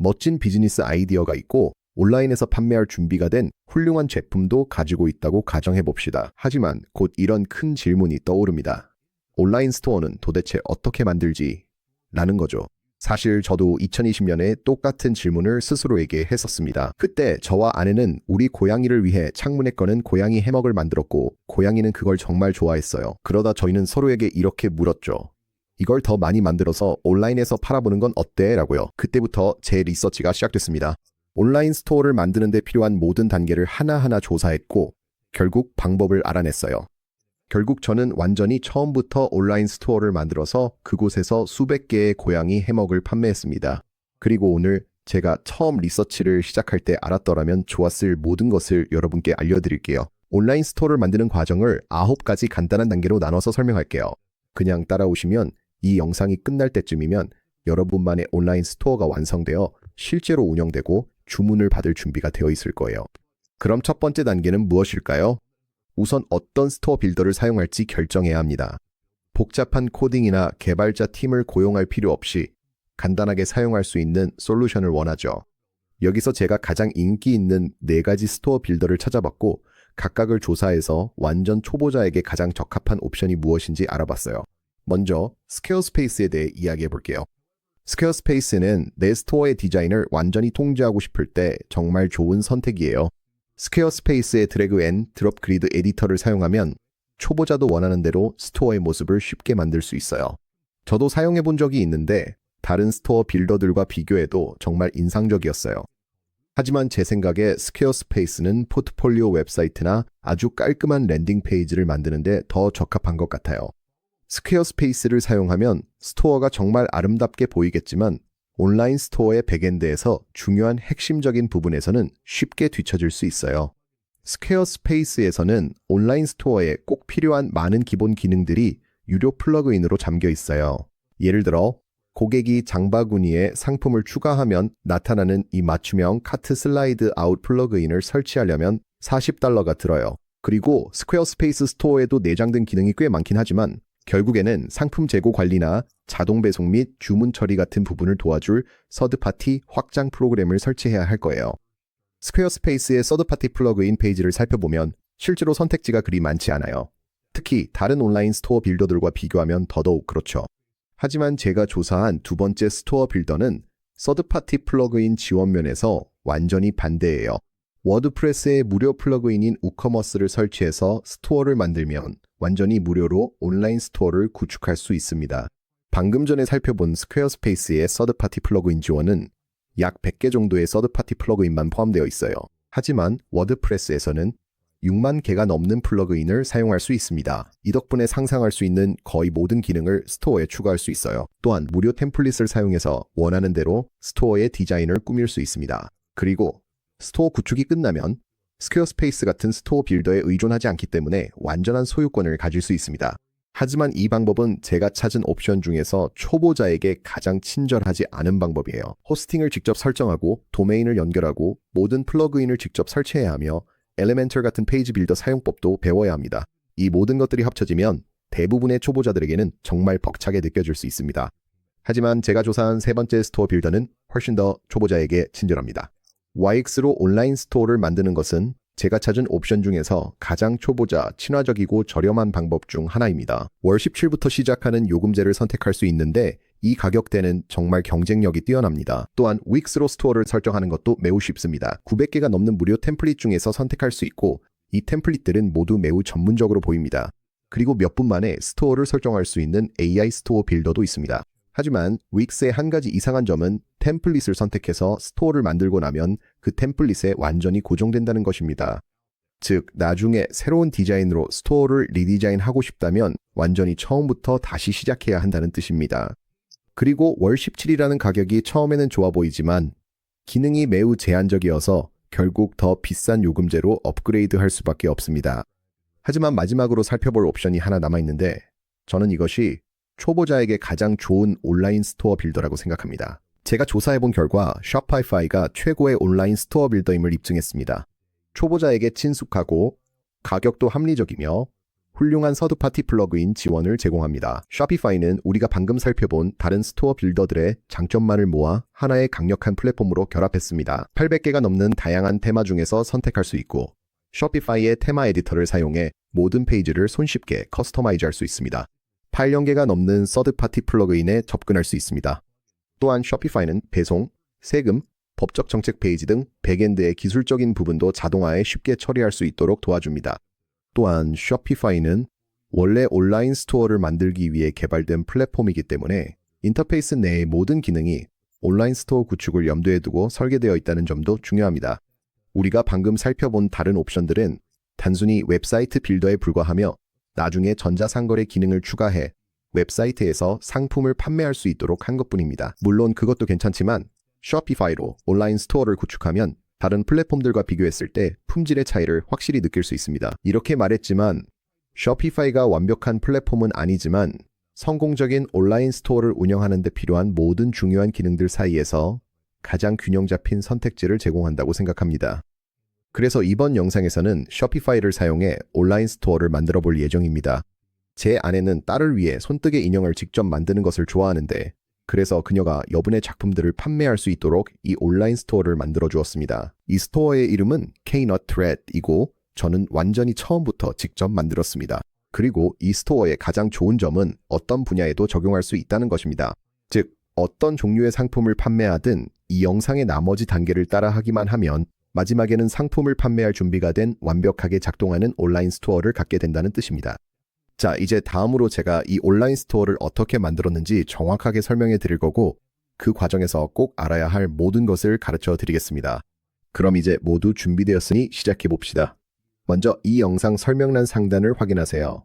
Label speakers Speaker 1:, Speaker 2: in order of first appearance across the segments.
Speaker 1: 멋진 비즈니스 아이디어가 있고 온라인에서 판매할 준비가 된 훌륭한 제품도 가지고 있다고 가정해 봅시다. 하지만 곧 이런 큰 질문이 떠오릅니다. 온라인 스토어는 도대체 어떻게 만들지? 라는 거죠. 사실 저도 2020년에 똑같은 질문을 스스로에게 했었습니다. 그때 저와 아내는 우리 고양이를 위해 창문에 거는 고양이 해먹을 만들었고 고양이는 그걸 정말 좋아했어요. 그러다 저희는 서로에게 이렇게 물었죠. 이걸 더 많이 만들어서 온라인에서 팔아보는 건 어때? 라고요. 그때부터 제 리서치가 시작됐습니다. 온라인 스토어를 만드는 데 필요한 모든 단계를 하나하나 조사했고 결국 방법을 알아냈어요. 결국 저는 완전히 처음부터 온라인 스토어를 만들어서 그곳에서 수백 개의 고양이 해먹을 판매했습니다. 그리고 오늘 제가 처음 리서치를 시작할 때 알았더라면 좋았을 모든 것을 여러분께 알려드릴게요. 온라인 스토어를 만드는 과정을 9가지 간단한 단계로 나눠서 설명할게요. 그냥 따라오시면 이 영상이 끝날 때쯤이면 여러분만의 온라인 스토어가 완성되어 실제로 운영되고 주문을 받을 준비가 되어 있을 거예요. 그럼 첫 번째 단계는 무엇일까요? 우선 어떤 스토어 빌더를 사용할지 결정해야 합니다. 복잡한 코딩이나 개발자 팀을 고용할 필요 없이 간단하게 사용할 수 있는 솔루션을 원하죠. 여기서 제가 가장 인기 있는 4가지 스토어 빌더를 찾아봤고 각각을 조사해서 완전 초보자에게 가장 적합한 옵션이 무엇인지 알아봤어요. 먼저 스퀘어스페이스에 대해 이야기해 볼게요. 스퀘어스페이스는 내 스토어의 디자인을 완전히 통제하고 싶을 때 정말 좋은 선택이에요. 스퀘어스페이스의 드래그 앤 드롭 그리드 에디터를 사용하면 초보자도 원하는 대로 스토어의 모습을 쉽게 만들 수 있어요. 저도 사용해 본 적이 있는데 다른 스토어 빌더들과 비교해도 정말 인상적이었어요. 하지만 제 생각에 스퀘어스페이스는 포트폴리오 웹사이트나 아주 깔끔한 랜딩 페이지를 만드는데 더 적합한 것 같아요. 스퀘어스페이스를 사용하면 스토어가 정말 아름답게 보이겠지만 온라인 스토어의 백엔드에서 중요한 핵심적인 부분에서는 쉽게 뒤처질 수 있어요. 스퀘어스페이스에서는 온라인 스토어에 꼭 필요한 많은 기본 기능들이 유료 플러그인으로 잠겨 있어요. 예를 들어 고객이 장바구니에 상품을 추가하면 나타나는 이 맞춤형 카트 슬라이드 아웃 플러그인을 설치하려면 $40가 들어요. 그리고 스퀘어스페이스 스토어에도 내장된 기능이 꽤 많긴 하지만 결국에는 상품 재고 관리나 자동 배송 및 주문 처리 같은 부분을 도와줄 서드파티 확장 프로그램을 설치해야 할 거예요. 스퀘어스페이스의 서드파티 플러그인 페이지를 살펴보면 실제로 선택지가 그리 많지 않아요. 특히 다른 온라인 스토어 빌더들과 비교하면 더더욱 그렇죠. 하지만 제가 조사한 두 번째 스토어 빌더는 서드파티 플러그인 지원 면에서 완전히 반대예요. 워드프레스의 무료 플러그인인 우커머스를 설치해서 스토어를 만들면 완전히 무료로 온라인 스토어를 구축할 수 있습니다. 방금 전에 살펴본 스퀘어스페이스의 서드파티 플러그인 지원은 약 100개 정도의 서드파티 플러그인만 포함되어 있어요. 하지만 워드프레스에서는 6만 개가 넘는 플러그인을 사용할 수 있습니다. 이 덕분에 상상할 수 있는 거의 모든 기능을 스토어에 추가할 수 있어요. 또한 무료 템플릿을 사용해서 원하는 대로 스토어의 디자인을 꾸밀 수 있습니다. 그리고 스토어 구축이 끝나면 스퀘어스페이스 같은 스토어 빌더에 의존하지 않기 때문에 완전한 소유권을 가질 수 있습니다. 하지만 이 방법은 제가 찾은 옵션 중에서 초보자에게 가장 친절하지 않은 방법이에요. 호스팅을 직접 설정하고 도메인을 연결하고 모든 플러그인을 직접 설치해야 하며 엘리멘털 같은 페이지 빌더 사용법도 배워야 합니다. 이 모든 것들이 합쳐지면 대부분의 초보자들에게는 정말 벅차게 느껴질 수 있습니다. 하지만 제가 조사한 세 번째 스토어 빌더는 훨씬 더 초보자에게 친절합니다. YX로 온라인 스토어를 만드는 것은 제가 찾은 옵션 중에서 가장 초보자, 친화적이고 저렴한 방법 중 하나입니다. 월 17부터 시작하는 요금제를 선택할 수 있는데 이 가격대는 정말 경쟁력이 뛰어납니다. 또한 윅스로 스토어를 설정하는 것도 매우 쉽습니다. 900개가 넘는 무료 템플릿 중에서 선택할 수 있고 이 템플릿들은 모두 매우 전문적으로 보입니다. 그리고 몇 분 만에 스토어를 설정할 수 있는 AI 스토어 빌더도 있습니다. 하지만 윅스의 한 가지 이상한 점은 템플릿을 선택해서 스토어를 만들고 나면 그 템플릿에 완전히 고정된다는 것입니다. 즉, 나중에 새로운 디자인으로 스토어를 리디자인하고 싶다면 완전히 처음부터 다시 시작해야 한다는 뜻입니다. 그리고 월 17이라는 가격이 처음에는 좋아 보이지만 기능이 매우 제한적이어서 결국 더 비싼 요금제로 업그레이드할 수밖에 없습니다. 하지만 마지막으로 살펴볼 옵션이 하나 남아있는데 저는 이것이 초보자에게 가장 좋은 온라인 스토어 빌더라고 생각합니다. 제가 조사해본 결과 쇼파이파이가 최고의 온라인 스토어 빌더임을 입증했습니다. 초보자에게 친숙하고 가격도 합리적이며 훌륭한 서드파티 플러그인 지원을 제공합니다. 쇼피파이는 우리가 방금 살펴본 다른 스토어 빌더들의 장점만을 모아 하나의 강력한 플랫폼으로 결합했습니다. 800개가 넘는 다양한 테마 중에서 선택할 수 있고 쇼피파이의 테마 에디터를 사용해 모든 페이지를 손쉽게 커스터마이즈할 수 있습니다. 8만 개가 넘는 서드파티 플러그인에 접근할 수 있습니다. 또한 쇼피파이는 배송, 세금, 법적 정책 페이지 등 백엔드의 기술적인 부분도 자동화에 쉽게 처리할 수 있도록 도와줍니다. 또한 쇼피파이는 원래 온라인 스토어를 만들기 위해 개발된 플랫폼이기 때문에 인터페이스 내의 모든 기능이 온라인 스토어 구축을 염두에 두고 설계되어 있다는 점도 중요합니다. 우리가 방금 살펴본 다른 옵션들은 단순히 웹사이트 빌더에 불과하며 나중에 전자상거래 기능을 추가해 웹사이트에서 상품을 판매할 수 있도록 한 것뿐입니다. 물론 그것도 괜찮지만 쇼피파이로 온라인 스토어를 구축하면 다른 플랫폼들과 비교했을 때 품질의 차이를 확실히 느낄 수 있습니다. 이렇게 말했지만 쇼피파이가 완벽한 플랫폼은 아니지만 성공적인 온라인 스토어를 운영하는 데 필요한 모든 중요한 기능들 사이에서 가장 균형 잡힌 선택지를 제공한다고 생각합니다. 그래서 이번 영상에서는 쇼피파이를 사용해 온라인 스토어를 만들어 볼 예정입니다. 제 아내는 딸을 위해 손뜨개 인형을 직접 만드는 것을 좋아하는데 그래서 그녀가 여분의 작품들을 판매할 수 있도록 이 온라인 스토어를 만들어 주었습니다. 이 스토어의 이름은 Knut Thread이고 저는 완전히 처음부터 직접 만들었습니다. 그리고 이 스토어의 가장 좋은 점은 어떤 분야에도 적용할 수 있다는 것입니다. 즉, 어떤 종류의 상품을 판매하든 이 영상의 나머지 단계를 따라하기만 하면 마지막에는 상품을 판매할 준비가 된 완벽하게 작동하는 온라인 스토어를 갖게 된다는 뜻입니다. 자, 이제 다음으로 제가 이 온라인 스토어를 어떻게 만들었는지 정확하게 설명해 드릴 거고 그 과정에서 꼭 알아야 할 모든 것을 가르쳐 드리겠습니다. 그럼 이제 모두 준비되었으니 시작해 봅시다. 먼저 이 영상 설명란 상단을 확인하세요.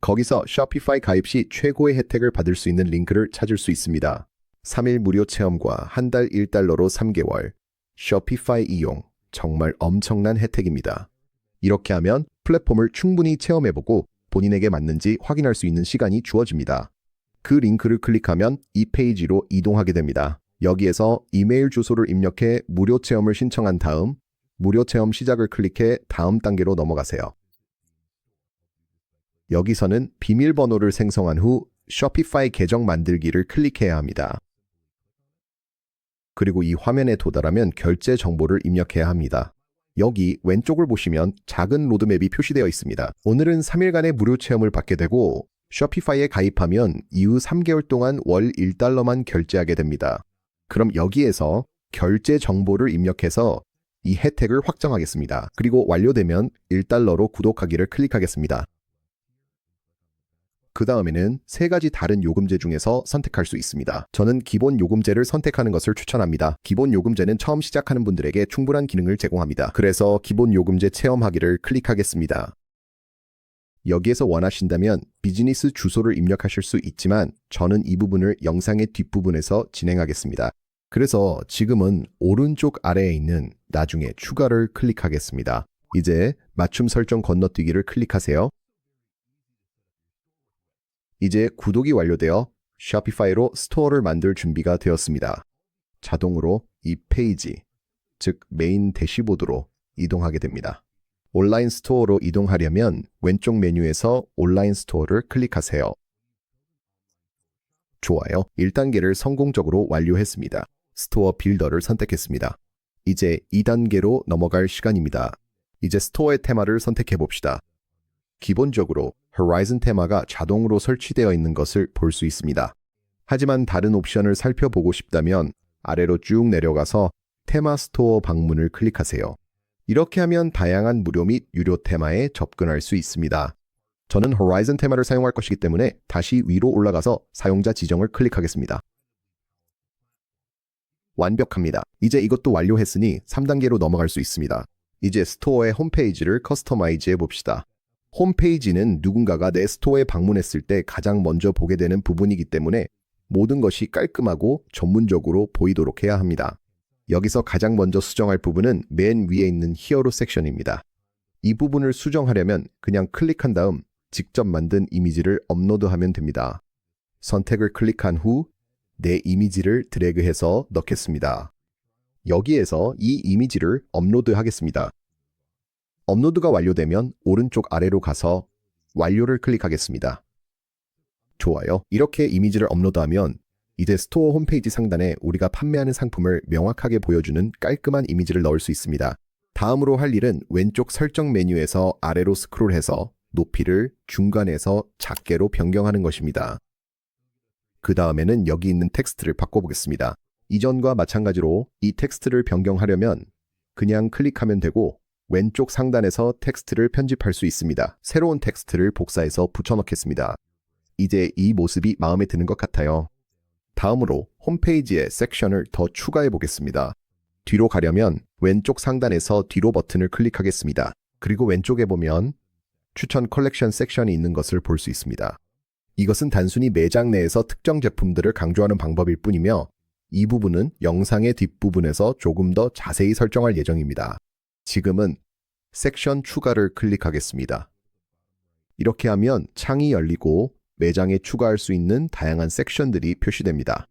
Speaker 1: 거기서 쇼피파이 가입 시 최고의 혜택을 받을 수 있는 링크를 찾을 수 있습니다. 3일 무료 체험과 한 달 1달러로 3개월, 쇼피파이 이용, 정말 엄청난 혜택입니다. 이렇게 하면 플랫폼을 충분히 체험해보고 본인에게 맞는지 확인할 수 있는 시간이 주어집니다. 그 링크를 클릭하면 이 페이지로 이동하게 됩니다. 여기에서 이메일 주소를 입력해 무료 체험을 신청한 다음 무료 체험 시작을 클릭해 다음 단계로 넘어가세요. 여기서는 비밀번호를 생성한 후 쇼피파이 계정 만들기를 클릭해야 합니다. 그리고 이 화면에 도달하면 결제 정보를 입력해야 합니다. 여기 왼쪽을 보시면 작은 로드맵이 표시되어 있습니다. 오늘은 3일간의 무료 체험을 받게 되고 쇼피파이에 가입하면 이후 3개월 동안 월 1달러만 결제하게 됩니다. 그럼 여기에서 결제 정보를 입력해서 이 혜택을 확정하겠습니다. 그리고 완료되면 1달러로 구독하기를 클릭하겠습니다. 그 다음에는 3가지 다른 요금제 중에서 선택할 수 있습니다. 저는 기본 요금제를 선택하는 것을 추천합니다. 기본 요금제는 처음 시작하는 분들에게 충분한 기능을 제공합니다. 그래서 기본 요금제 체험하기를 클릭하겠습니다. 여기에서 원하신다면 비즈니스 주소를 입력하실 수 있지만 저는 이 부분을 영상의 뒷부분에서 진행하겠습니다. 그래서 지금은 오른쪽 아래에 있는 나중에 추가를 클릭하겠습니다. 이제 맞춤 설정 건너뛰기를 클릭하세요. 이제 구독이 완료되어 쇼피파이로 스토어를 만들 준비가 되었습니다. 자동으로 이 페이지, 즉 메인 대시보드로 이동하게 됩니다. 온라인 스토어로 이동하려면 왼쪽 메뉴에서 온라인 스토어를 클릭하세요. 좋아요. 1단계를 성공적으로 완료했습니다. 스토어 빌더를 선택했습니다. 이제 2단계로 넘어갈 시간입니다. 이제 스토어의 테마를 선택해 봅시다. 기본적으로 호라이즌 테마가 자동으로 설치되어 있는 것을 볼 수 있습니다. 하지만 다른 옵션을 살펴보고 싶다면 아래로 쭉 내려가서 테마 스토어 방문을 클릭하세요. 이렇게 하면 다양한 무료 및 유료 테마에 접근할 수 있습니다. 저는 호라이즌 테마를 사용할 것이기 때문에 다시 위로 올라가서 사용자 지정을 클릭하겠습니다. 완벽합니다. 이제 이것도 완료했으니 3단계로 넘어갈 수 있습니다. 이제 스토어의 홈페이지를 커스터마이즈 해봅시다. 홈페이지는 누군가가 내 스토어에 방문했을 때 가장 먼저 보게 되는 부분이기 때문에 모든 것이 깔끔하고 전문적으로 보이도록 해야 합니다. 여기서 가장 먼저 수정할 부분은 맨 위에 있는 히어로 섹션입니다. 이 부분을 수정하려면 그냥 클릭한 다음 직접 만든 이미지를 업로드하면 됩니다. 선택을 클릭한 후 내 이미지를 드래그해서 넣겠습니다. 여기에서 이 이미지를 업로드하겠습니다. 업로드가 완료되면 오른쪽 아래로 가서 완료를 클릭하겠습니다. 좋아요. 이렇게 이미지를 업로드하면 이제 스토어 홈페이지 상단에 우리가 판매하는 상품을 명확하게 보여주는 깔끔한 이미지를 넣을 수 있습니다. 다음으로 할 일은 왼쪽 설정 메뉴에서 아래로 스크롤해서 높이를 중간에서 작게로 변경하는 것입니다. 그 다음에는 여기 있는 텍스트를 바꿔보겠습니다. 이전과 마찬가지로 이 텍스트를 변경하려면 그냥 클릭하면 되고 왼쪽 상단에서 텍스트를 편집할 수 있습니다. 새로운 텍스트를 복사해서 붙여넣겠습니다. 이제 이 모습이 마음에 드는 것 같아요. 다음으로 홈페이지에 섹션을 더 추가해 보겠습니다. 뒤로 가려면 왼쪽 상단에서 뒤로 버튼을 클릭하겠습니다. 그리고 왼쪽에 보면 추천 컬렉션 섹션이 있는 것을 볼 수 있습니다. 이것은 단순히 매장 내에서 특정 제품들을 강조하는 방법일 뿐이며 이 부분은 영상의 뒷부분에서 조금 더 자세히 설정할 예정입니다. 지금은 섹션 추가를 클릭하겠습니다. 이렇게 하면 창이 열리고 매장에 추가할 수 있는 다양한 섹션들이 표시됩니다.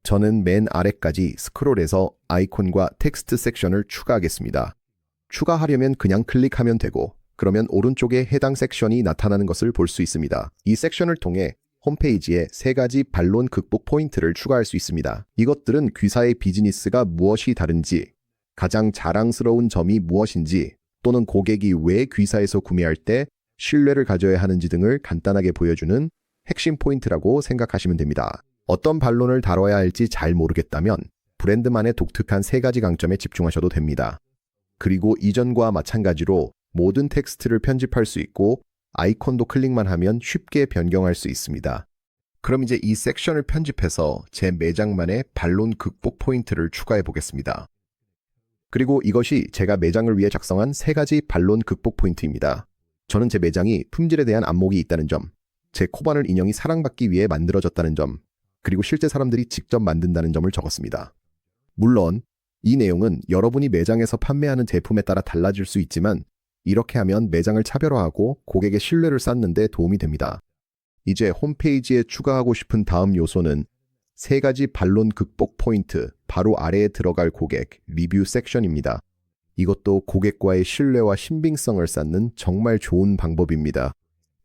Speaker 1: 저는 맨 아래까지 스크롤해서 아이콘과 텍스트 섹션을 추가하겠습니다. 추가하려면 그냥 클릭하면 되고 그러면 오른쪽에 해당 섹션이 나타나는 것을 볼 수 있습니다. 이 섹션을 통해 홈페이지에 3가지 반론 극복 포인트를 추가할 수 있습니다. 이것들은 귀사의 비즈니스가 무엇이 다른지, 가장 자랑스러운 점이 무엇인지, 또는 고객이 왜 귀사에서 구매할 때 신뢰를 가져야 하는지 등을 간단하게 보여주는 핵심 포인트라고 생각하시면 됩니다. 어떤 반론을 다뤄야 할지 잘 모르겠다면 브랜드만의 독특한 3가지 강점에 집중하셔도 됩니다. 그리고 이전과 마찬가지로 모든 텍스트를 편집할 수 있고 아이콘도 클릭만 하면 쉽게 변경할 수 있습니다. 그럼 이제 이 섹션을 편집해서 제 매장만의 반론 극복 포인트를 추가해 보겠습니다. 그리고 이것이 제가 매장을 위해 작성한 3가지 반론 극복 포인트입니다. 저는 제 매장이 품질에 대한 안목이 있다는 점, 제 코바늘 인형이 사랑받기 위해 만들어졌다는 점, 그리고 실제 사람들이 직접 만든다는 점을 적었습니다. 물론 이 내용은 여러분이 매장에서 판매하는 제품에 따라 달라질 수 있지만 이렇게 하면 매장을 차별화하고 고객의 신뢰를 쌓는 데 도움이 됩니다. 이제 홈페이지에 추가하고 싶은 다음 요소는 3가지 반론 극복 포인트, 바로 아래에 들어갈 고객, 리뷰 섹션입니다. 이것도 고객과의 신뢰와 신빙성을 쌓는 정말 좋은 방법입니다.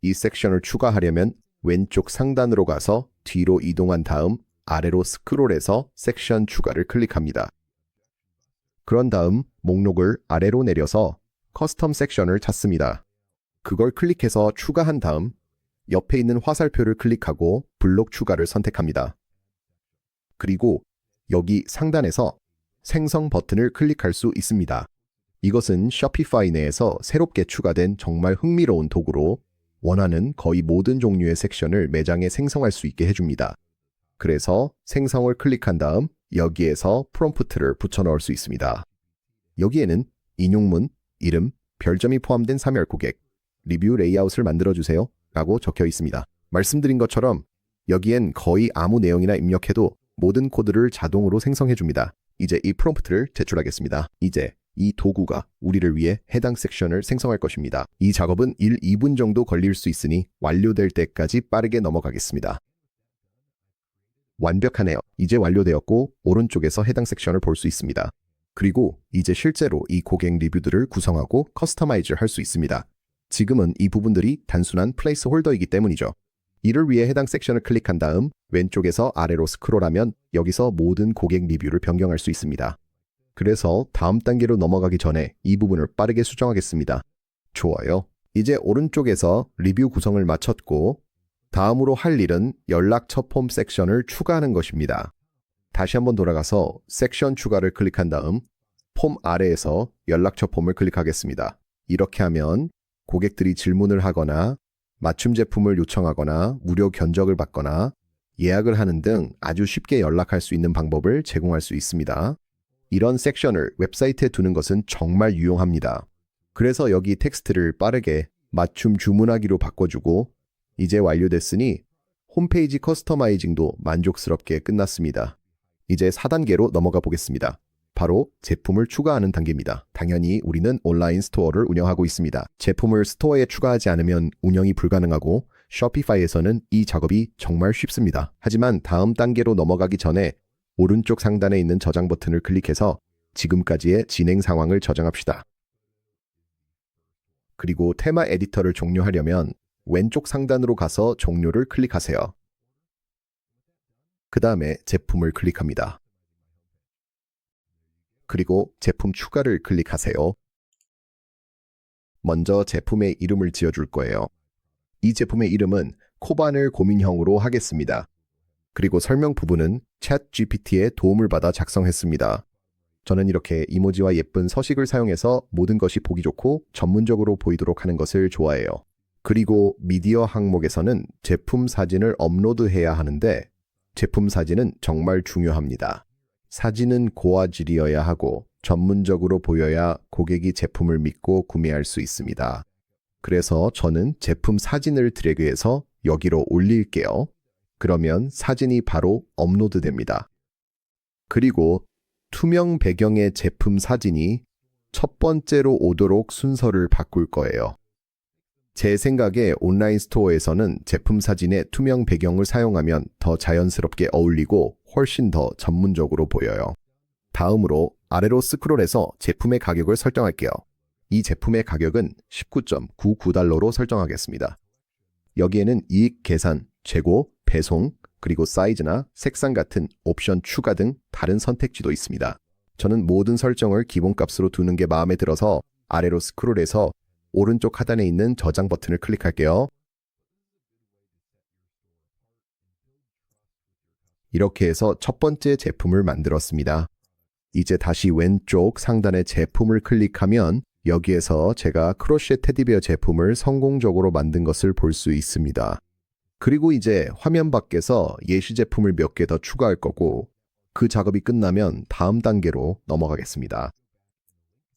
Speaker 1: 이 섹션을 추가하려면 왼쪽 상단으로 가서 뒤로 이동한 다음 아래로 스크롤해서 섹션 추가를 클릭합니다. 그런 다음 목록을 아래로 내려서 커스텀 섹션을 찾습니다. 그걸 클릭해서 추가한 다음 옆에 있는 화살표를 클릭하고 블록 추가를 선택합니다. 그리고 여기 상단에서 생성 버튼을 클릭할 수 있습니다. 이것은 쇼피파이 내에서 새롭게 추가된 정말 흥미로운 도구로 원하는 거의 모든 종류의 섹션을 매장에 생성할 수 있게 해줍니다. 그래서 생성을 클릭한 다음 여기에서 프롬프트를 붙여 넣을 수 있습니다. 여기에는 인용문, 이름, 별점이 포함된 사멸 고객, 리뷰 레이아웃을 만들어주세요 라고 적혀 있습니다. 말씀드린 것처럼 여기엔 거의 아무 내용이나 입력해도 모든 코드를 자동으로 생성해줍니다. 이제 이 프롬프트를 제출하겠습니다. 이제 이 도구가 우리를 위해 해당 섹션을 생성할 것입니다. 이 작업은 1-2분 정도 걸릴 수 있으니 완료될 때까지 빠르게 넘어가겠습니다. 완벽하네요. 이제 완료되었고 오른쪽에서 해당 섹션을 볼 수 있습니다. 그리고 이제 실제로 이 고객 리뷰들을 구성하고 커스터마이즈를 할 수 있습니다. 지금은 이 부분들이 단순한 플레이스 홀더이기 때문이죠. 이를 위해 해당 섹션을 클릭한 다음 왼쪽에서 아래로 스크롤하면 여기서 모든 고객 리뷰를 변경할 수 있습니다. 그래서 다음 단계로 넘어가기 전에 이 부분을 빠르게 수정하겠습니다. 좋아요. 이제 오른쪽에서 리뷰 구성을 마쳤고 다음으로 할 일은 연락처 폼 섹션을 추가하는 것입니다. 다시 한번 돌아가서 섹션 추가를 클릭한 다음 폼 아래에서 연락처 폼을 클릭하겠습니다. 이렇게 하면 고객들이 질문을 하거나 맞춤 제품을 요청하거나 무료 견적을 받거나 예약을 하는 등 아주 쉽게 연락할 수 있는 방법을 제공할 수 있습니다. 이런 섹션을 웹사이트에 두는 것은 정말 유용합니다. 그래서 여기 텍스트를 빠르게 맞춤 주문하기로 바꿔주고 이제 완료됐으니 홈페이지 커스터마이징도 만족스럽게 끝났습니다. 이제 4단계로 넘어가 보겠습니다. 바로 제품을 추가하는 단계입니다. 당연히 우리는 온라인 스토어를 운영하고 있습니다. 제품을 스토어에 추가하지 않으면 운영이 불가능하고 쇼피파이에서는 이 작업이 정말 쉽습니다. 하지만 다음 단계로 넘어가기 전에 오른쪽 상단에 있는 저장 버튼을 클릭해서 지금까지의 진행 상황을 저장합시다. 그리고 테마 에디터를 종료하려면 왼쪽 상단으로 가서 종료를 클릭하세요. 그 다음에 제품을 클릭합니다. 그리고 제품 추가를 클릭하세요. 먼저 제품의 이름을 지어줄 거예요. 이 제품의 이름은 코바늘 고민형으로 하겠습니다. 그리고 설명 부분은 챗GPT의 도움을 받아 작성했습니다. 저는 이렇게 이모지와 예쁜 서식을 사용해서 모든 것이 보기 좋고 전문적으로 보이도록 하는 것을 좋아해요. 그리고 미디어 항목에서는 제품 사진을 업로드해야 하는데 제품 사진은 정말 중요합니다. 사진은 고화질이어야 하고 전문적으로 보여야 고객이 제품을 믿고 구매할 수 있습니다. 그래서 저는 제품 사진을 드래그해서 여기로 올릴게요. 그러면 사진이 바로 업로드됩니다. 그리고 투명 배경의 제품 사진이 첫 번째로 오도록 순서를 바꿀 거예요. 제 생각에 온라인 스토어에서는 제품 사진에 투명 배경을 사용하면 더 자연스럽게 어울리고 훨씬 더 전문적으로 보여요. 다음으로 아래로 스크롤해서 제품의 가격을 설정할게요. 이 제품의 가격은 19.99달러로 설정하겠습니다. 여기에는 이익 계산, 재고, 배송, 그리고 사이즈나 색상 같은 옵션 추가 등 다른 선택지도 있습니다. 저는 모든 설정을 기본값으로 두는 게 마음에 들어서 아래로 스크롤해서 오른쪽 하단에 있는 저장 버튼을 클릭할게요. 이렇게 해서 첫 번째 제품을 만들었습니다. 이제 다시 왼쪽 상단의 제품을 클릭하면 여기에서 제가 크로셰 테디베어 제품을 성공적으로 만든 것을 볼 수 있습니다. 그리고 이제 화면 밖에서 예시 제품을 몇 개 더 추가할 거고 그 작업이 끝나면 다음 단계로 넘어가겠습니다.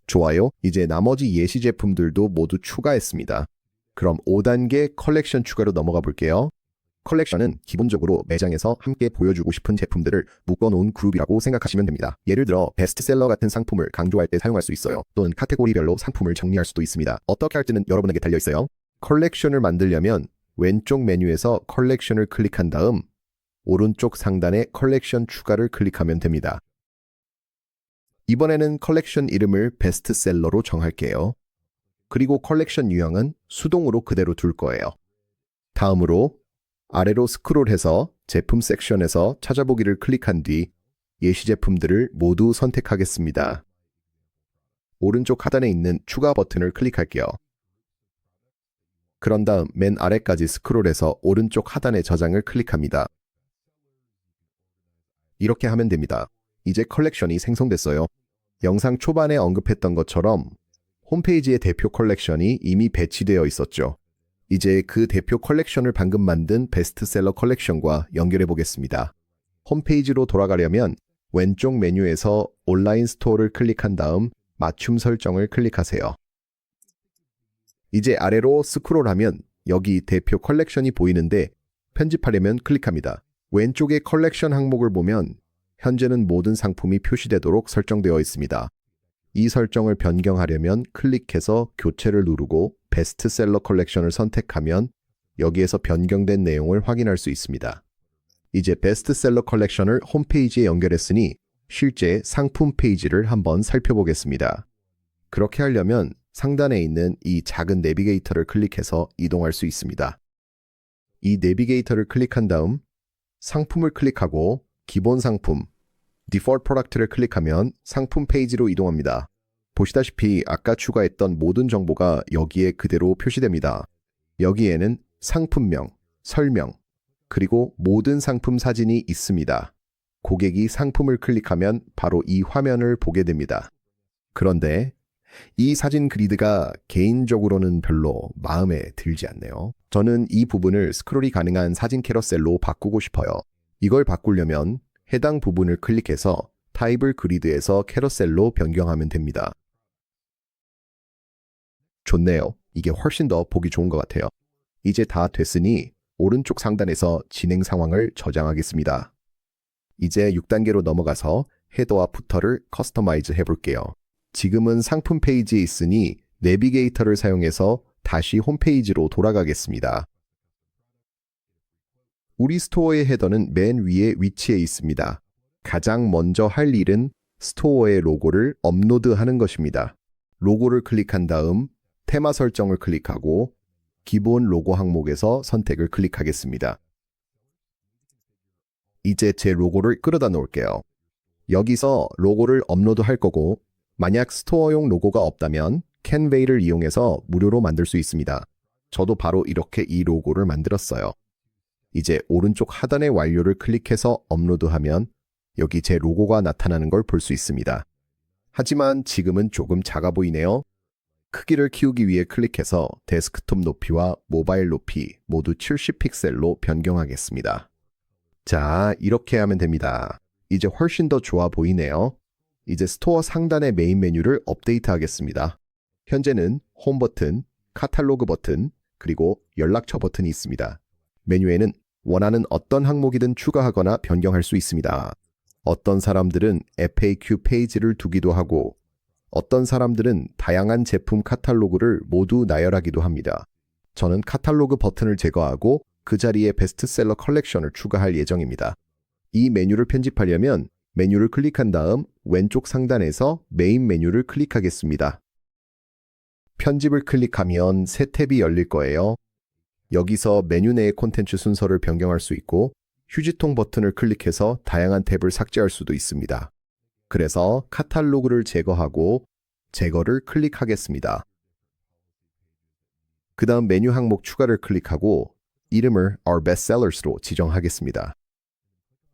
Speaker 1: 좋아요. 이제 나머지 예시 제품들도 모두 추가했습니다. 그럼 5단계 컬렉션 추가로 넘어가 볼게요. 컬렉션은 기본적으로 매장에서 함께 보여주고 싶은 제품들을 묶어놓은 그룹이라고 생각하시면 됩니다. 예를 들어 베스트셀러 같은 상품을 강조할 때 사용할 수 있어요. 또는 카테고리별로 상품을 정리할 수도 있습니다. 어떻게 할지는 여러분에게 달려있어요. 컬렉션을 만들려면 왼쪽 메뉴에서 컬렉션을 클릭한 다음 오른쪽 상단에 컬렉션 추가를 클릭하면 됩니다. 이번에는 컬렉션 이름을 베스트셀러로 정할게요. 그리고 컬렉션 유형은 수동으로 그대로 둘 거예요. 다음으로 아래로 스크롤해서 제품 섹션에서 찾아보기를 클릭한 뒤 예시 제품들을 모두 선택하겠습니다. 오른쪽 하단에 있는 추가 버튼을 클릭할게요. 그런 다음 맨 아래까지 스크롤해서 오른쪽 하단의 저장을 클릭합니다. 이렇게 하면 됩니다. 이제 컬렉션이 생성됐어요. 영상 초반에 언급했던 것처럼 홈페이지의 대표 컬렉션이 이미 배치되어 있었죠. 이제 그 대표 컬렉션을 방금 만든 베스트셀러 컬렉션과 연결해 보겠습니다. 홈페이지로 돌아가려면 왼쪽 메뉴에서 온라인 스토어를 클릭한 다음 맞춤 설정을 클릭하세요. 이제 아래로 스크롤하면 여기 대표 컬렉션이 보이는데 편집하려면 클릭합니다. 왼쪽의 컬렉션 항목을 보면 현재는 모든 상품이 표시되도록 설정되어 있습니다. 이 설정을 변경하려면 클릭해서 교체를 누르고 베스트셀러 컬렉션을 선택하면 여기에서 변경된 내용을 확인할 수 있습니다. 이제 베스트셀러 컬렉션을 홈페이지에 연결했으니 실제 상품 페이지를 한번 살펴보겠습니다. 그렇게 하려면 상단에 있는 이 작은 내비게이터를 클릭해서 이동할 수 있습니다. 이 내비게이터를 클릭한 다음 상품을 클릭하고 기본 상품, 디폴트 프로덕트를 클릭하면 상품 페이지로 이동합니다. 보시다시피 아까 추가했던 모든 정보가 여기에 그대로 표시됩니다. 여기에는 상품명, 설명, 그리고 모든 상품 사진이 있습니다. 고객이 상품을 클릭하면 바로 이 화면을 보게 됩니다. 그런데 이 사진 그리드가 개인적으로는 별로 마음에 들지 않네요. 저는 이 부분을 스크롤이 가능한 사진 캐러셀로 바꾸고 싶어요. 이걸 바꾸려면 해당 부분을 클릭해서 타입을 그리드에서 캐러셀로 변경하면 됩니다. 좋네요. 이게 훨씬 더 보기 좋은 것 같아요. 이제 다 됐으니 오른쪽 상단에서 진행 상황을 저장하겠습니다. 이제 6단계로 넘어가서 헤더와 부터를 커스터마이즈 해볼게요. 지금은 상품 페이지에 있으니 내비게이터를 사용해서 다시 홈페이지로 돌아가겠습니다. 우리 스토어의 헤더는 맨 위에 위치해 있습니다. 가장 먼저 할 일은 스토어의 로고를 업로드하는 것입니다. 로고를 클릭한 다음 테마 설정을 클릭하고 기본 로고 항목에서 선택을 클릭하겠습니다. 이제 제 로고를 끌어다 놓을게요. 여기서 로고를 업로드할 거고 만약 스토어용 로고가 없다면 캔베이를 이용해서 무료로 만들 수 있습니다. 저도 바로 이렇게 이 로고를 만들었어요. 이제 오른쪽 하단의 완료를 클릭해서 업로드하면 여기 제 로고가 나타나는 걸 볼 수 있습니다. 하지만 지금은 조금 작아 보이네요. 크기를 키우기 위해 클릭해서 데스크톱 높이와 모바일 높이 모두 70픽셀로 변경하겠습니다. 자, 이렇게 하면 됩니다. 이제 훨씬 더 좋아 보이네요. 이제 스토어 상단의 메인 메뉴를 업데이트하겠습니다. 현재는 홈 버튼, 카탈로그 버튼, 그리고 연락처 버튼이 있습니다. 메뉴에는 원하는 어떤 항목이든 추가하거나 변경할 수 있습니다. 어떤 사람들은 FAQ 페이지를 두기도 하고 어떤 사람들은 다양한 제품 카탈로그를 모두 나열하기도 합니다. 저는 카탈로그 버튼을 제거하고 그 자리에 베스트셀러 컬렉션을 추가할 예정입니다. 이 메뉴를 편집하려면 메뉴를 클릭한 다음 왼쪽 상단에서 메인 메뉴를 클릭하겠습니다. 편집을 클릭하면 새 탭이 열릴 거예요. 여기서 메뉴 내의 콘텐츠 순서를 변경할 수 있고 휴지통 버튼을 클릭해서 다양한 탭을 삭제할 수도 있습니다. 그래서 카탈로그를 제거하고 제거를 클릭하겠습니다. 그 다음 메뉴 항목 추가를 클릭하고 이름을 Our Bestsellers로 지정하겠습니다.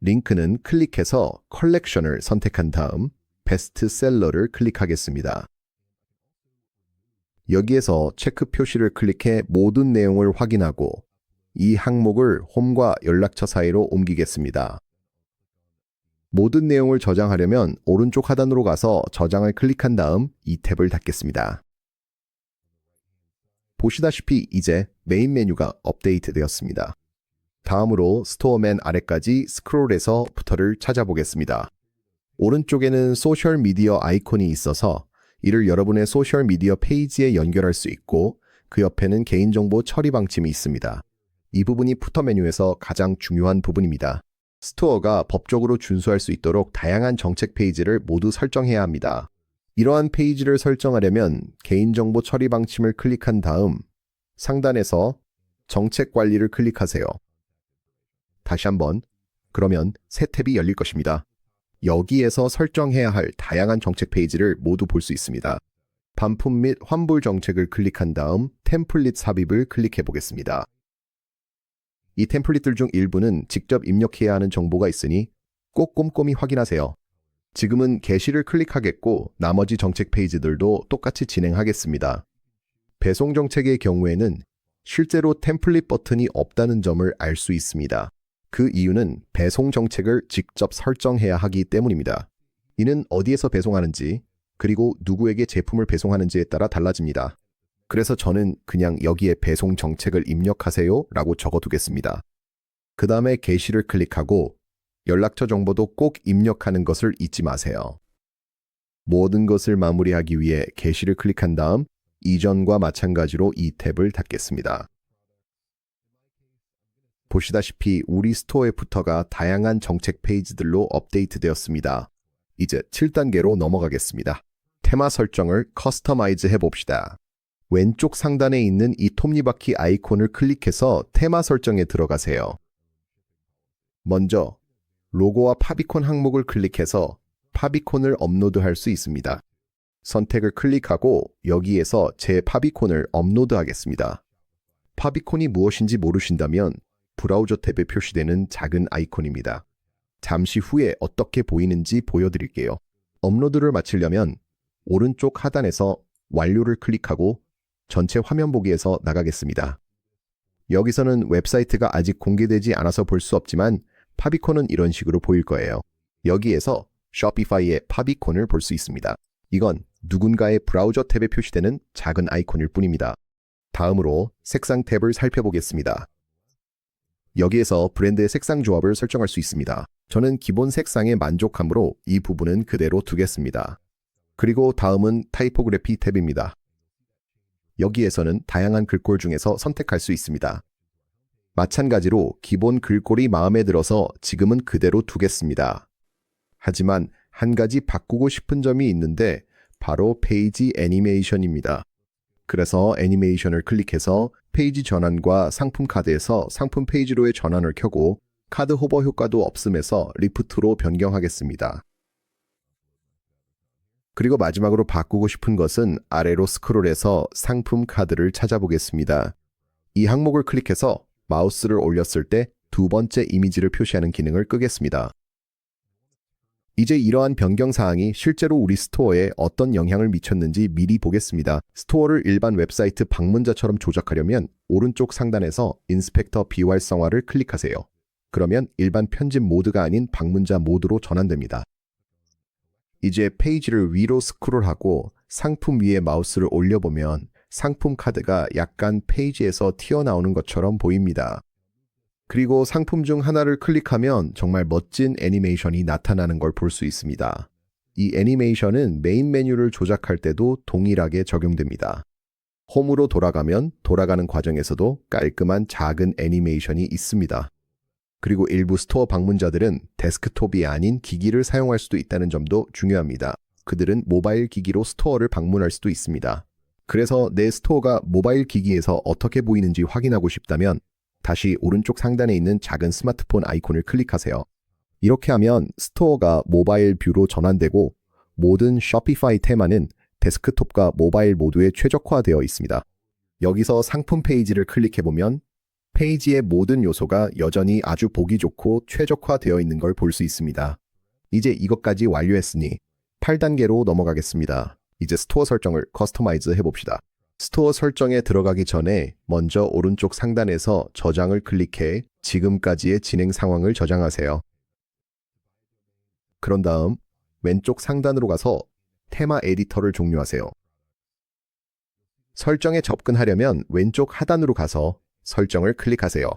Speaker 1: 링크는 클릭해서 컬렉션을 선택한 다음 베스트셀러를 클릭하겠습니다. 여기에서 체크 표시를 클릭해 모든 내용을 확인하고 이 항목을 홈과 연락처 사이로 옮기겠습니다. 모든 내용을 저장하려면 오른쪽 하단으로 가서 저장을 클릭한 다음 이 탭을 닫겠습니다. 보시다시피 이제 메인 메뉴가 업데이트 되었습니다. 다음으로 스토어 맨 아래까지 스크롤해서 부터를 찾아보겠습니다. 오른쪽에는 소셜 미디어 아이콘이 있어서 이를 여러분의 소셜 미디어 페이지에 연결할 수 있고 그 옆에는 개인정보 처리 방침이 있습니다. 이 부분이 부터 메뉴에서 가장 중요한 부분입니다. 스토어가 법적으로 준수할 수 있도록 다양한 정책 페이지를 모두 설정해야 합니다. 이러한 페이지를 설정하려면 개인정보 처리 방침을 클릭한 다음 상단에서 정책 관리를 클릭하세요. 다시 한번, 그러면 새 탭이 열릴 것입니다. 여기에서 설정해야 할 다양한 정책 페이지를 모두 볼 수 있습니다. 반품 및 환불 정책을 클릭한 다음 템플릿 삽입을 클릭해 보겠습니다. 이 템플릿들 중 일부는 직접 입력해야 하는 정보가 있으니 꼭 꼼꼼히 확인하세요. 지금은 게시를 클릭하겠고 나머지 정책 페이지들도 똑같이 진행하겠습니다. 배송 정책의 경우에는 실제로 템플릿 버튼이 없다는 점을 알 수 있습니다. 그 이유는 배송 정책을 직접 설정해야 하기 때문입니다. 이는 어디에서 배송하는지 그리고 누구에게 제품을 배송하는지에 따라 달라집니다. 그래서 저는 그냥 여기에 배송 정책을 입력하세요 라고 적어두겠습니다. 그 다음에 게시를 클릭하고 연락처 정보도 꼭 입력하는 것을 잊지 마세요. 모든 것을 마무리하기 위해 게시를 클릭한 다음 이전과 마찬가지로 이 탭을 닫겠습니다. 보시다시피 우리 스토어의 부터가 다양한 정책 페이지들로 업데이트 되었습니다. 이제 7단계로 넘어가겠습니다. 테마 설정을 커스터마이즈 해봅시다. 왼쪽 상단에 있는 이 톱니바퀴 아이콘을 클릭해서 테마 설정에 들어가세요. 먼저 로고와 파비콘 항목을 클릭해서 파비콘을 업로드할 수 있습니다. 선택을 클릭하고 여기에서 제 파비콘을 업로드하겠습니다. 파비콘이 무엇인지 모르신다면 브라우저 탭에 표시되는 작은 아이콘입니다. 잠시 후에 어떻게 보이는지 보여드릴게요. 업로드를 마치려면 오른쪽 하단에서 완료를 클릭하고 전체 화면 보기에서 나가겠습니다. 여기서는 웹사이트가 아직 공개되지 않아서 볼 수 없지만 파비콘은 이런 식으로 보일 거예요. 여기에서 쇼피파이의 파비콘을 볼 수 있습니다. 이건 누군가의 브라우저 탭에 표시되는 작은 아이콘일 뿐입니다. 다음으로 색상 탭을 살펴보겠습니다. 여기에서 브랜드의 색상 조합을 설정할 수 있습니다. 저는 기본 색상에 만족하므로 이 부분은 그대로 두겠습니다. 그리고 다음은 타이포그래피 탭입니다. 여기에서는 다양한 글꼴 중에서 선택할 수 있습니다. 마찬가지로 기본 글꼴이 마음에 들어서 지금은 그대로 두겠습니다. 하지만 한 가지 바꾸고 싶은 점이 있는데 바로 페이지 애니메이션입니다. 그래서 애니메이션을 클릭해서 페이지 전환과 상품 카드에서 상품 페이지로의 전환을 켜고 카드 호버 효과도 없음에서 리프트로 변경하겠습니다. 그리고 마지막으로 바꾸고 싶은 것은 아래로 스크롤해서 상품 카드를 찾아보겠습니다. 이 항목을 클릭해서 마우스를 올렸을 때 두 번째 이미지를 표시하는 기능을 끄겠습니다. 이제 이러한 변경 사항이 실제로 우리 스토어에 어떤 영향을 미쳤는지 미리 보겠습니다. 스토어를 일반 웹사이트 방문자처럼 조작하려면 오른쪽 상단에서 인스펙터 비활성화를 클릭하세요. 그러면 일반 편집 모드가 아닌 방문자 모드로 전환됩니다. 이제 페이지를 위로 스크롤하고 상품 위에 마우스를 올려보면 상품 카드가 약간 페이지에서 튀어나오는 것처럼 보입니다. 그리고 상품 중 하나를 클릭하면 정말 멋진 애니메이션이 나타나는 걸 볼 수 있습니다. 이 애니메이션은 메인 메뉴를 조작할 때도 동일하게 적용됩니다. 홈으로 돌아가면 돌아가는 과정에서도 깔끔한 작은 애니메이션이 있습니다. 그리고 일부 스토어 방문자들은 데스크톱이 아닌 기기를 사용할 수도 있다는 점도 중요합니다. 그들은 모바일 기기로 스토어를 방문할 수도 있습니다. 그래서 내 스토어가 모바일 기기에서 어떻게 보이는지 확인하고 싶다면 다시 오른쪽 상단에 있는 작은 스마트폰 아이콘을 클릭하세요. 이렇게 하면 스토어가 모바일 뷰로 전환되고 모든 쇼피파이 테마는 데스크톱과 모바일 모두에 최적화되어 있습니다. 여기서 상품 페이지를 클릭해보면 페이지의 모든 요소가 여전히 아주 보기 좋고 최적화되어 있는 걸 볼 수 있습니다. 이제 이것까지 완료했으니 8단계로 넘어가겠습니다. 이제 스토어 설정을 커스터마이즈 해봅시다. 스토어 설정에 들어가기 전에 먼저 오른쪽 상단에서 저장을 클릭해 지금까지의 진행 상황을 저장하세요. 그런 다음 왼쪽 상단으로 가서 테마 에디터를 종료하세요. 설정에 접근하려면 왼쪽 하단으로 가서 설정을 클릭하세요.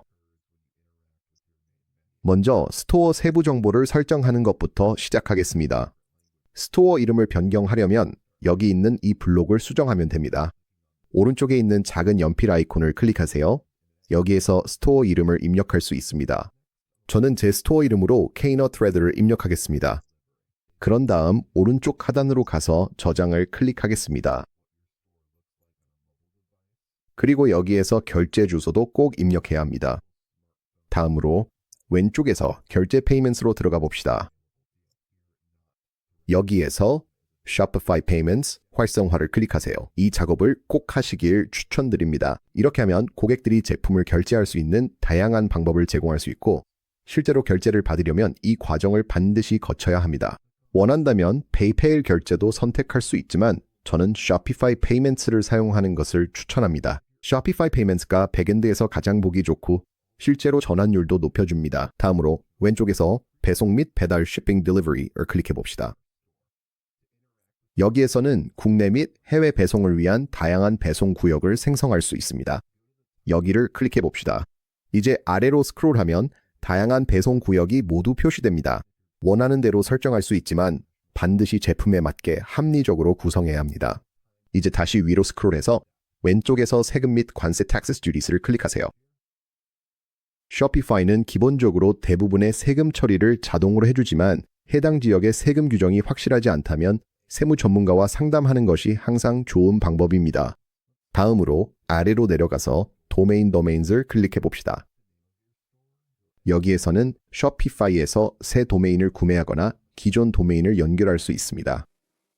Speaker 1: 먼저 스토어 세부 정보를 설정하는 것부터 시작하겠습니다. 스토어 이름을 변경하려면 여기 있는 이 블록을 수정하면 됩니다. 오른쪽에 있는 작은 연필 아이콘을 클릭하세요. 여기에서 스토어 이름을 입력할 수 있습니다. 저는 제 스토어 이름으로 케이너 트레드를 입력하겠습니다. 그런 다음 오른쪽 하단으로 가서 저장을 클릭하겠습니다. 그리고 여기에서 결제 주소도 꼭 입력해야 합니다. 다음으로 왼쪽에서 결제 페이먼트로 들어가 봅시다. 여기에서 Shopify Payments 활성화를 클릭하세요. 이 작업을 꼭 하시길 추천드립니다. 이렇게 하면 고객들이 제품을 결제할 수 있는 다양한 방법을 제공할 수 있고 실제로 결제를 받으려면 이 과정을 반드시 거쳐야 합니다. 원한다면 페이페일 결제도 선택할 수 있지만 저는 Shopify Payments를 사용하는 것을 추천합니다. Shopify Payments가 백엔드에서 가장 보기 좋고 실제로 전환율도 높여줍니다. 다음으로 왼쪽에서 배송 및 배달 Shipping Delivery를 클릭해 봅시다. 여기에서는 국내 및 해외 배송을 위한 다양한 배송 구역을 생성할 수 있습니다. 여기를 클릭해 봅시다. 이제 아래로 스크롤하면 다양한 배송 구역이 모두 표시됩니다. 원하는 대로 설정할 수 있지만 반드시 제품에 맞게 합리적으로 구성해야 합니다. 이제 다시 위로 스크롤해서 왼쪽에서 세금 및 관세 Taxes Duties를 클릭하세요. 쇼피파이는 기본적으로 대부분의 세금 처리를 자동으로 해주지만 해당 지역의 세금 규정이 확실하지 않다면 세무 전문가와 상담하는 것이 항상 좋은 방법입니다. 다음으로 아래로 내려가서 도메인 도메인을 클릭해 봅시다. 여기에서는 쇼피파이에서 새 도메인을 구매하거나 기존 도메인을 연결할 수 있습니다.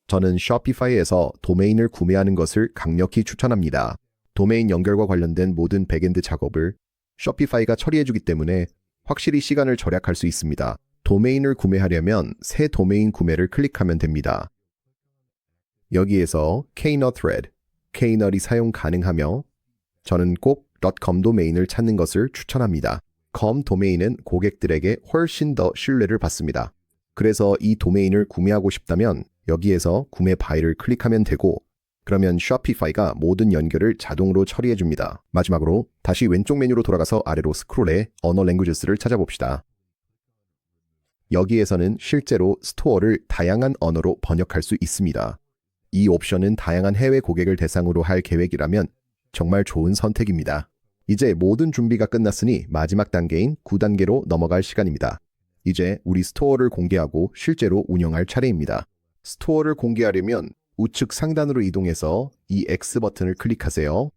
Speaker 1: 저는 쇼피파이에서 도메인을 구매하는 것을 강력히 추천합니다. 도메인 연결과 관련된 모든 백엔드 작업을 쇼피파이가 처리해주기 때문에 확실히 시간을 절약할 수 있습니다. 도메인을 구매하려면 새 도메인 구매를 클릭하면 됩니다. 여기에서 Knut, Knut이 사용 가능하며 저는 꼭 .com 도메인을 찾는 것을 추천합니다. com 도메인은 고객들에게 훨씬 더 신뢰를 받습니다. 그래서 이 도메인을 구매하고 싶다면 여기에서 구매 바이를 클릭하면 되고 그러면 쇼피파이가 모든 연결을 자동으로 처리해 줍니다. 마지막으로 다시 왼쪽 메뉴로 돌아가서 아래로 스크롤해 언어 랭귀지스를 찾아봅시다. 여기에서는 실제로 스토어를 다양한 언어로 번역할 수 있습니다. 이 옵션은 다양한 해외 고객을 대상으로 할 계획이라면 정말 좋은 선택입니다. 이제 모든 준비가 끝났으니 마지막 단계인 9단계로 넘어갈 시간입니다. 이제 우리 스토어를 공개하고 실제로 운영할 차례입니다. 스토어를 공개하려면 우측 상단으로 이동해서 이 X 버튼을 클릭하세요.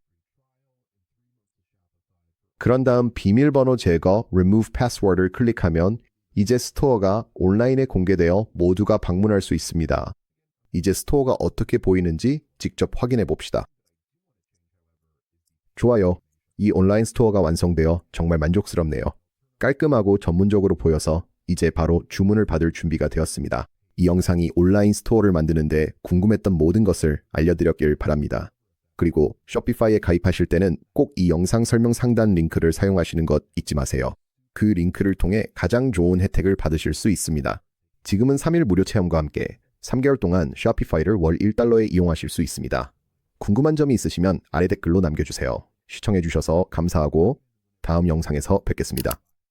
Speaker 1: 그런 다음 비밀번호 제거 Remove Password를 클릭하면 이제 스토어가 온라인에 공개되어 모두가 방문할 수 있습니다. 이제 스토어가 어떻게 보이는지 직접 확인해 봅시다. 좋아요. 이 온라인 스토어가 완성되어 정말 만족스럽네요. 깔끔하고 전문적으로 보여서 이제 바로 주문을 받을 준비가 되었습니다. 이 영상이 온라인 스토어를 만드는데 궁금했던 모든 것을 알려드렸길 바랍니다. 그리고 쇼피파이에 가입하실 때는 꼭 이 영상 설명 상단 링크를 사용하시는 것 잊지 마세요. 그 링크를 통해 가장 좋은 혜택을 받으실 수 있습니다. 지금은 3일 무료 체험과 함께 3개월 동안 쇼피파이를 월 1달러에 이용하실 수 있습니다. 궁금한 점이 있으시면 아래 댓글로 남겨주세요. 시청해주셔서 감사하고 다음 영상에서 뵙겠습니다.